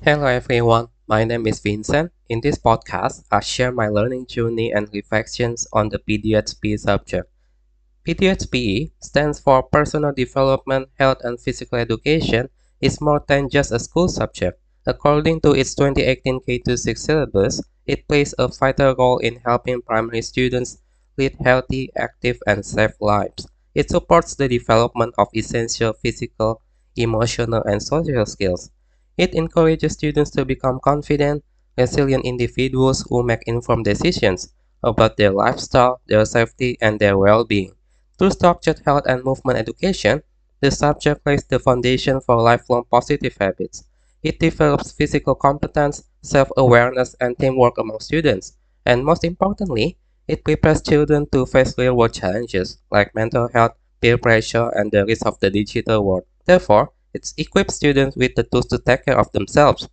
Hello everyone, my name is Vincent. In this podcast, I share my learning journey and reflections on the PDHPE subject. PDHPE stands for Personal Development, Health and Physical Education, is more than just a school subject. According to its 2018 K-6 syllabus, it plays a vital role in helping primary students lead healthy, active, and safe lives. It supports the development of essential physical, emotional, and social skills. It encourages students to become confident, resilient individuals who make informed decisions about their lifestyle, their safety, and their well-being. Through structured health and movement education, the subject lays the foundation for lifelong positive habits. It develops physical competence, self-awareness, and teamwork among students. And most importantly, it prepares children to face real-world challenges like mental health, peer pressure, and the risk of the digital world. Therefore, it equips students with the tools to take care of themselves.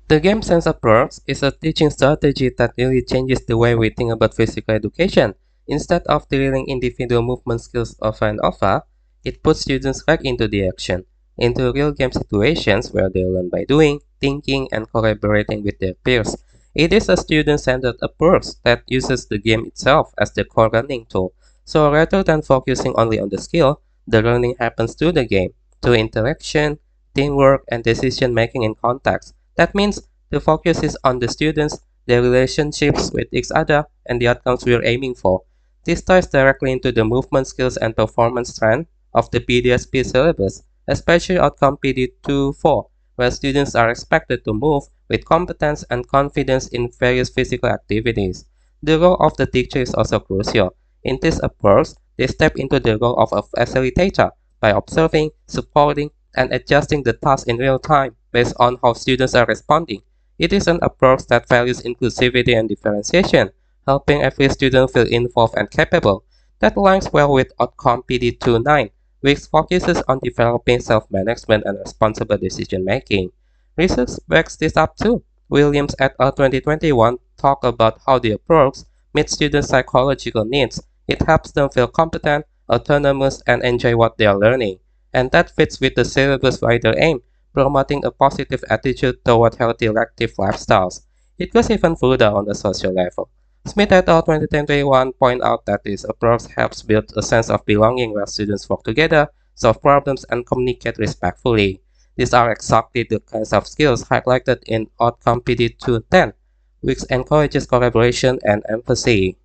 The game sense approach is a teaching strategy that really changes the way we think about physical education. Instead of drilling individual movement skills over and over, it puts students back into the action, into real game situations where they learn by doing, thinking, and collaborating with their peers. It is a student-centered approach that uses the game itself as the core learning tool. So rather than focusing only on the skill, the learning happens through the game, through interaction, teamwork, and decision making in context. That means the focus is on the students, their relationships with each other, and the outcomes we're aiming for. This ties directly into the movement skills and performance trend of the PDSP syllabus, especially outcome PD2-4, where students are expected to move with competence and confidence in various physical activities. The role of the teacher is also crucial. In this approach, they step into the role of a facilitator by observing, supporting, and adjusting the task in real time based on how students are responding. It is an approach that values inclusivity and differentiation, helping every student feel involved and capable. That aligns well with outcome PD29, which focuses on developing self-management and responsible decision-making. Research backs this up too. Williams et al. 2021 talk about how the approach meets students' psychological needs. It helps them feel competent, autonomous, and enjoy what they are learning. And that fits with the syllabus' wider aim, promoting a positive attitude toward healthy active lifestyles. It goes even further on the social level. Smith et al. 2021 point out that this approach helps build a sense of belonging where students work together, solve problems, and communicate respectfully. These are exactly the kinds of skills highlighted in Outcome PD210, which encourages collaboration and empathy.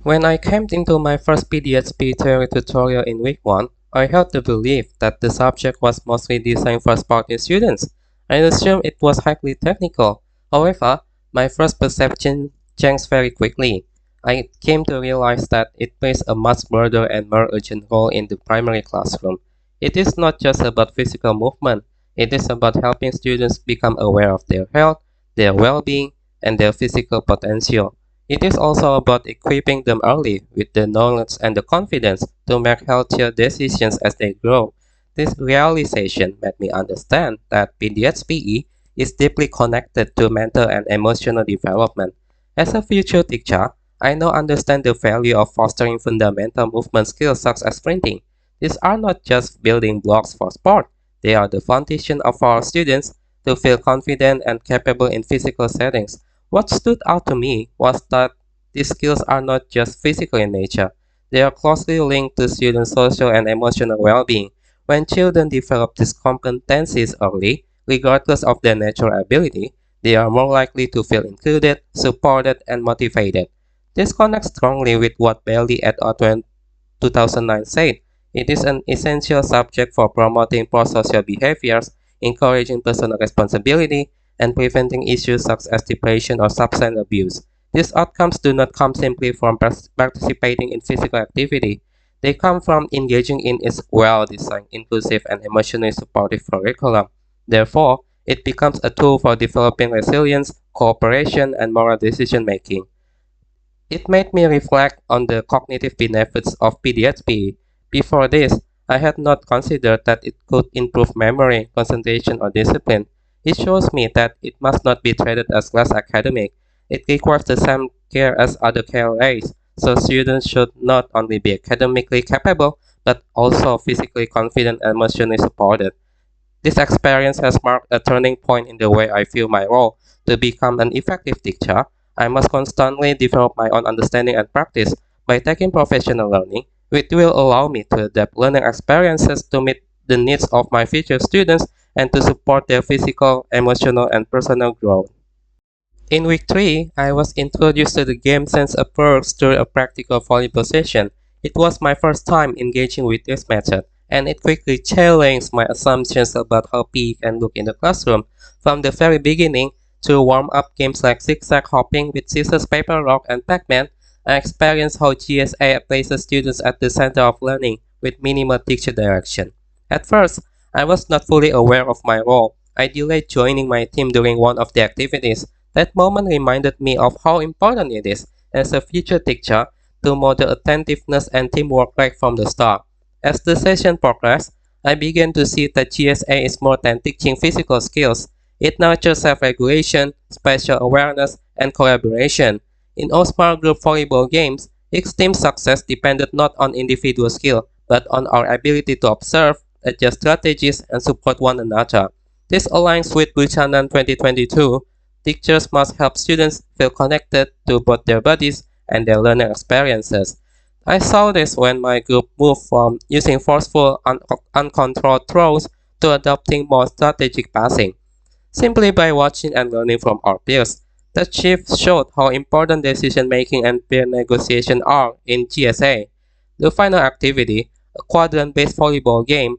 When I came into my first PDHP theory tutorial in week 1, I held the belief that the subject was mostly designed for sporting students. I assumed it was highly technical. However, my first perception changed very quickly. I came to realize that it plays a much broader and more urgent role in the primary classroom. It is not just about physical movement, it is about helping students become aware of their health, their well-being, and their physical potential. It is also about equipping them early with the knowledge and the confidence to make healthier decisions as they grow. This realization made me understand that PDHPE is deeply connected to mental and emotional development. As a future teacher, I now understand the value of fostering fundamental movement skills such as sprinting. These are not just building blocks for sport, they are the foundation of our students to feel confident and capable in physical settings. What stood out to me was that these skills are not just physical in nature, they are closely linked to students' social and emotional well being. When children develop these competencies early, regardless of their natural ability, they are more likely to feel included, supported, and motivated. This connects strongly with what Bailey et al. 2009 said. It is an essential subject for promoting pro-social behaviors, encouraging personal responsibility, and preventing issues such as depression or substance abuse. These outcomes do not come simply from participating in physical activity. They come from engaging in its well-designed, inclusive, and emotionally supportive curriculum. Therefore, it becomes a tool for developing resilience, cooperation, and moral decision-making. It made me reflect on the cognitive benefits of PDHPE. Before this, I had not considered that it could improve memory, concentration, or discipline. It shows me that it must not be treated as less academic. It requires the same care as other KLAs, so students should not only be academically capable, but also physically confident and emotionally supported. This experience has marked a turning point in the way I view my role. To become an effective teacher, I must constantly develop my own understanding and practice by taking professional learning, which will allow me to adapt learning experiences to meet the needs of my future students and to support their physical, emotional, and personal growth. In week 3, I was introduced to the game sense approach through a practical volleyball session. It was my first time engaging with this method, and it quickly challenged my assumptions about how PE can look in the classroom. From the very beginning, to warm-up games like zigzag hopping with scissors, paper, rock, and Pac-Man, I experienced how GSA places students at the center of learning with minimal teacher direction. At first, I was not fully aware of my role. I delayed joining my team during one of the activities. That moment reminded me of how important it is, as a future teacher, to model attentiveness and teamwork right from the start. As the session progressed, I began to see that GSA is more than teaching physical skills. It nurtures self-regulation, spatial awareness, and collaboration. In all small group volleyball games, each team's success depended not on individual skill, but on our ability to observe, adjust strategies, and support one another. This aligns with Buchanan 2022. Teachers must help students feel connected to both their bodies and their learning experiences. I saw this when my group moved from using forceful, uncontrolled throws to adopting more strategic passing, simply by watching and learning from our peers. That shift showed how important decision making and peer negotiation are in GSA. The final activity, a quadrant based volleyball game,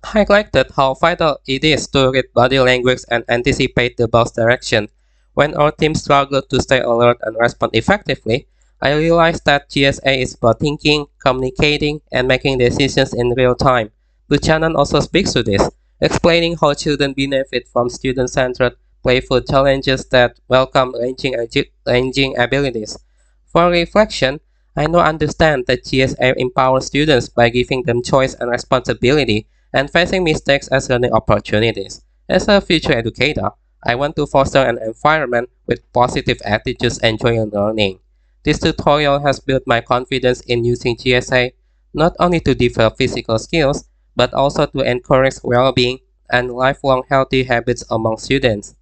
highlighted how vital it is to read body language and anticipate the ball's direction. When our team struggled to stay alert and respond effectively, I realized that GSA is about thinking, communicating, and making decisions in real time. Buchanan also speaks to this, explaining how children benefit from student-centered, playful challenges that welcome ranging abilities. For reflection, I now understand that GSA empowers students by giving them choice and responsibility and facing mistakes as learning opportunities. As a future educator, I want to foster an environment with positive attitudes and joy in learning. This tutorial has built my confidence in using GSA not only to develop physical skills, but also to encourage well-being and lifelong healthy habits among students.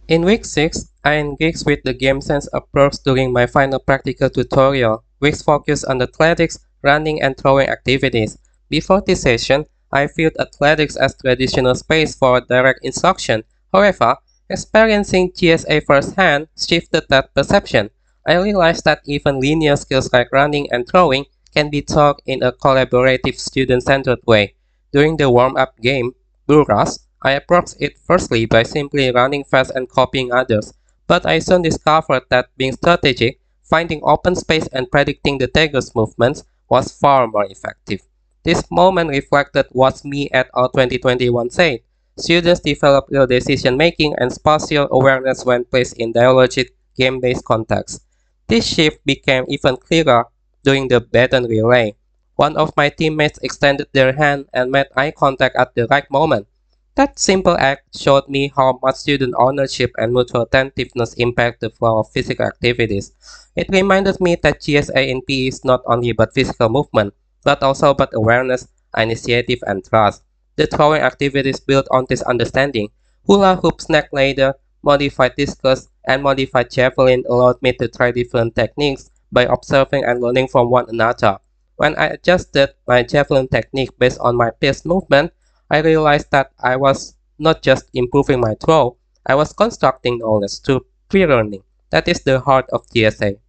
In week 6, I engaged with the game sense approach during my final practical tutorial, which focused on athletics, running, and throwing activities. Before this session, I viewed athletics as traditional space for direct instruction. However, experiencing GSA firsthand shifted that perception. I realized that even linear skills like running and throwing can be taught in a collaborative, student-centered way. During the warm-up game, Burras, I approached it firstly by simply running fast and copying others, but I soon discovered that being strategic, finding open space and predicting the Tiger's movements was far more effective. This moment reflected what me et al. 2021 said. Students develop real decision making and spatial awareness when placed in dialogic, game-based contexts. This shift became even clearer during the baton relay. One of my teammates extended their hand and made eye contact at the right moment. That simple act showed me how much student ownership and mutual attentiveness impact the flow of physical activities. It reminded me that GSA in PE is not only about physical movement, but also about awareness, initiative, and trust. The throwing activities built on this understanding. Hula hoop, snake ladder, modified discus, and modified javelin allowed me to try different techniques by observing and learning from one another. When I adjusted my javelin technique based on my peers' movement, I realized that I was not just improving my throw, I was constructing knowledge through pre-learning. That is the heart of GSA.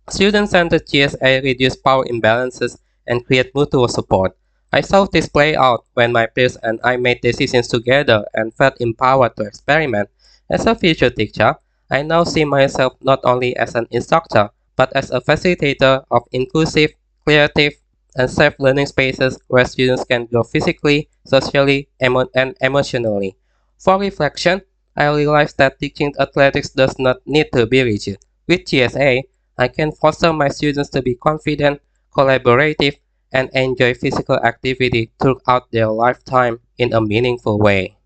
Student-centered GSA reduce power imbalances and create mutual support. I saw this play out when my peers and I made decisions together and felt empowered to experiment. As a future teacher, I now see myself not only as an instructor, but as a facilitator of inclusive, creative, and safe learning spaces where students can grow physically, socially, and emotionally. For reflection, I realized that teaching athletics does not need to be rigid. With GSA, I can foster my students to be confident, collaborative, and enjoy physical activity throughout their lifetime in a meaningful way.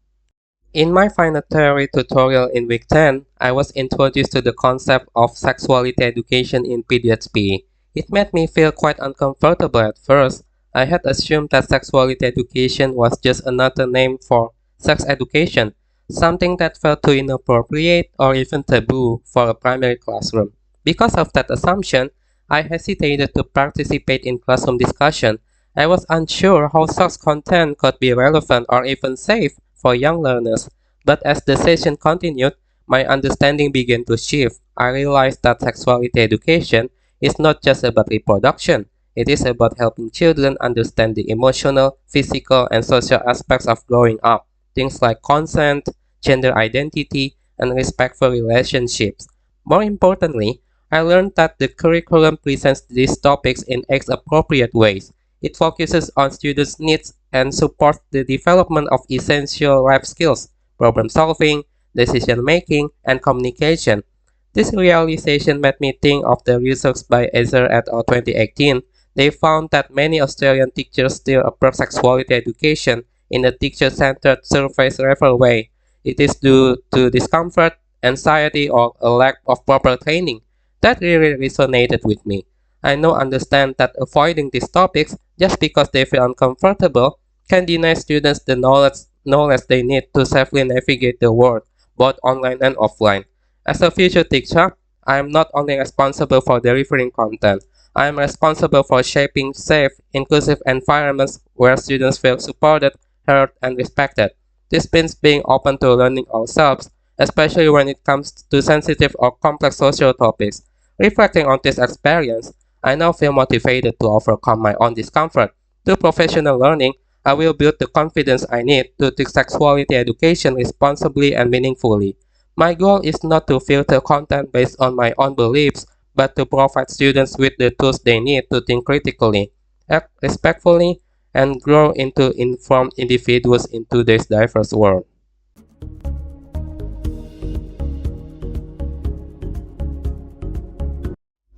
In my final theory tutorial in week 10, I was introduced to the concept of sexuality education in PDHPE. It made me feel quite uncomfortable at first. I had assumed that sexuality education was just another name for sex education, something that felt too inappropriate or even taboo for a primary classroom. Because of that assumption, I hesitated to participate in classroom discussion. I was unsure how such content could be relevant or even safe for young learners. But as the session continued, my understanding began to shift. I realized that sexuality education is not just about reproduction. It is about helping children understand the emotional, physical, and social aspects of growing up. Things like consent, gender identity, and respectful relationships. More importantly, I learned that the curriculum presents these topics in age-appropriate ways. It focuses on students' needs and supports the development of essential life skills, problem solving, decision making, and communication. This realization made me think of the research by Ezer et al. 2018. They found that many Australian teachers still approach sexuality education in a teacher-centered, surface-level way. It is due to discomfort, anxiety, or a lack of proper training. That really resonated with me. I now understand that avoiding these topics just because they feel uncomfortable can deny students the knowledge they need to safely navigate the world, both online and offline. As a future teacher, I am not only responsible for delivering content, I am responsible for shaping safe, inclusive environments where students feel supported, heard, and respected. This means being open to learning ourselves, especially when it comes to sensitive or complex social topics. Reflecting on this experience, I now feel motivated to overcome my own discomfort. Through professional learning, I will build the confidence I need to take sexuality education responsibly and meaningfully. My goal is not to filter content based on my own beliefs, but to provide students with the tools they need to think critically, act respectfully, and grow into informed individuals in today's diverse world.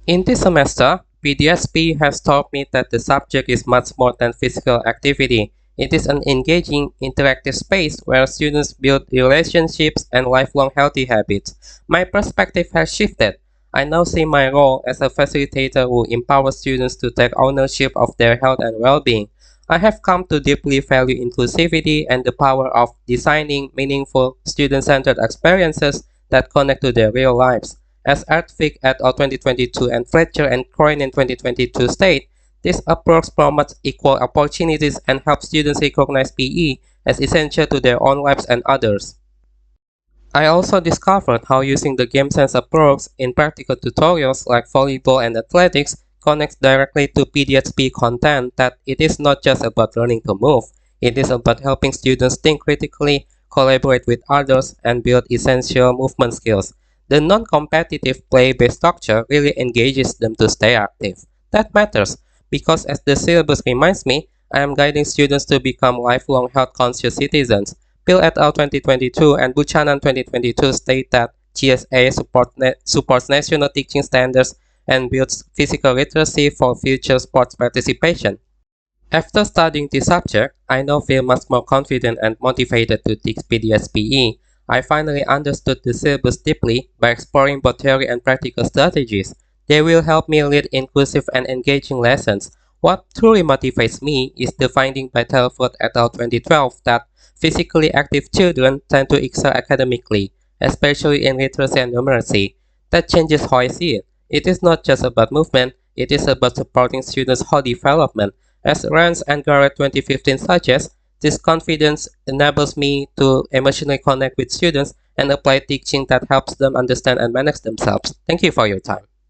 In this semester, PDSP has taught me that the subject is much more than physical activity. It is an engaging, interactive space where students build relationships and lifelong healthy habits. My perspective has shifted. I now see my role as a facilitator who empowers students to take ownership of their health and well-being. I have come to deeply value inclusivity and the power of designing meaningful, student-centered experiences that connect to their real lives. As Artvic et al. 2022 and Fletcher and Croin in 2022 state, this approach promotes equal opportunities and helps students recognize PE as essential to their own lives and others. I also discovered how using the game sense approach in practical tutorials like volleyball and athletics connects directly to PDHP content, that it is not just about learning to move, it is about helping students think critically, collaborate with others, and build essential movement skills. The non-competitive play-based structure really engages them to stay active. That matters because, as the syllabus reminds me, I am guiding students to become lifelong health-conscious citizens. Bill et al. 2022 and Buchanan 2022 state that GSA supports national teaching standards and builds physical literacy for future sports participation. After studying this subject, I now feel much more confident and motivated to teach PDSPE. I finally understood the syllabus deeply by exploring both theory and practical strategies. They will help me lead inclusive and engaging lessons. What truly motivates me is the finding by Telford et al. 2012 that physically active children tend to excel academically, especially in literacy and numeracy. That changes how I see it. It is not just about movement, it is about supporting students' whole development. As Rance and Garrett 2015 suggests, this confidence enables me to emotionally connect with students and apply teaching that helps them understand and manage themselves. Thank you for your time.